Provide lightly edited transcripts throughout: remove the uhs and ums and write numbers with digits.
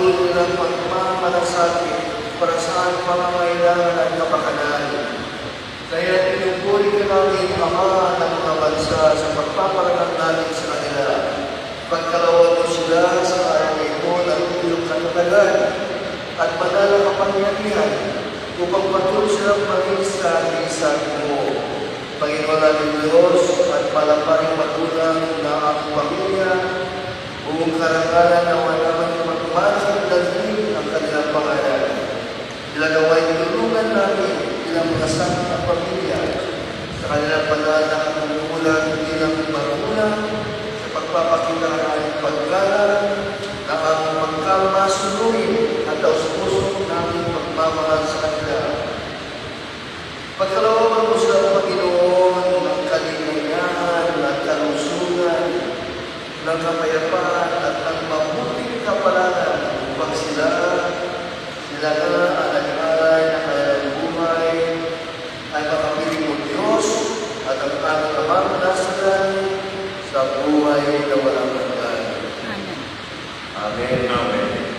patuloy nilang pagmamalasakit para sa aming pangangailangan at kapakanan. Kaya pinupuri ka namin, Ama ng mga bansa, sa pagpaparangal namin sa kanila. Pagkalawan mo sila sa araw na ito ng iyong katatagan at banal na kapangyarihan upang patuloy silang maging sa isang mo. Panginoon namin Diyos, at palaparing magulang na aming pamilya, buong karangalan na wala magmahal sa dalhin ang kanilang pangalan. Ilalaway tulungan namin bilang mga sakit ng pamilya sa kanilang banal na katungkulan bilang magulang sa pagpapakita ng aming paggalang na ang pagkamasunurin at taus-puso namin pagmamahal sa kanila. Pagkalawaman mo sa Panginoon ng kaligayahan at kalusugan, ng kapayapaan at ng mabuting kapalaran upang sila na alay-alay na kanilang buhay ay makapiling mo Diyos at ang aming Amang nasa langit sa buhay na walang hanggan. Amen. Amen.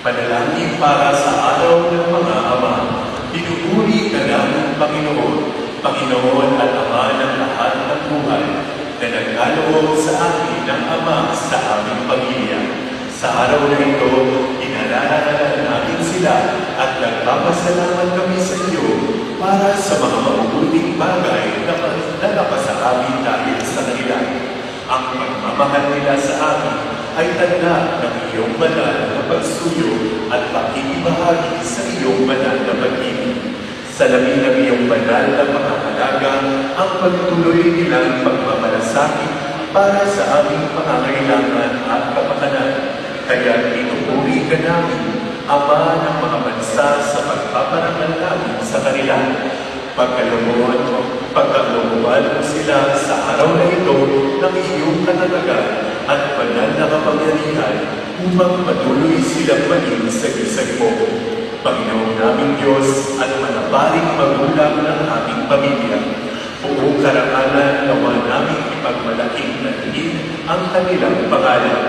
Panalangin para sa araw ng mga ama. Pinupuri ka namin, Panginoon, Panginoon at Ama ng lahat ng buhay, na nagkaloob sa amin ng Ama sa aming pamilya. Sa araw na ito, inalala namin sila at nagpapasalamat kami sa iyo para sa mga mabubuting bagay na napasakamin dahil sa kanila. Ang pagmamahal nila sa amin ay tanda ng iyong banal na pagsuyo at pakikibahagi sa iyong banal na pag-ibig. Sa lamin ng iyong banal na pangangalaga, ang pagtuloy nilang pagmamalasakit para sa aming pangangailangan at kapakanan. Kaya pinupuri ka namin, Ama ng mga bansa, sa pagpaparangal namin sa kanila. Pagkalooban mo sila sa araw na ito ng iyong katatagan at banal na kapangyarihan upang patuloy silang maging sagisag mo. Panginoon naming Diyos at manaparing magulang ng aming pamilya, buong karangalan nawa naming ipagmalaking natin ang kanilang pangalan.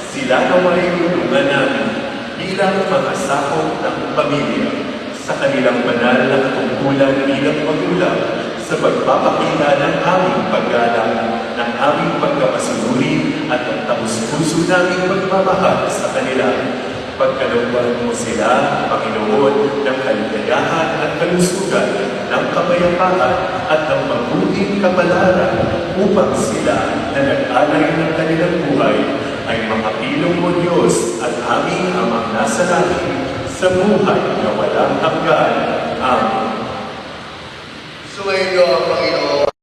Sila nawa'y tulungan namin bilang mga sakop ng pamilya sa kanilang banal na katungkulan bilang magulang sa pagpapakita ng aming paggalang, ng aming pagkapasunuri at ang taus-puso naming pagmamahal sa kanila. Pagkalooban mo sila, Panginoon, ng kaligayahan at kalusugan, ng kapayapaan at ng mabuting kapalaran upang sila na nag-alay ng kanilang buhay ay makapilong mo Diyos at aming Amang nasa langit sa buhay na walang hanggan. Amen. Sumayin niyo ang Panginoon.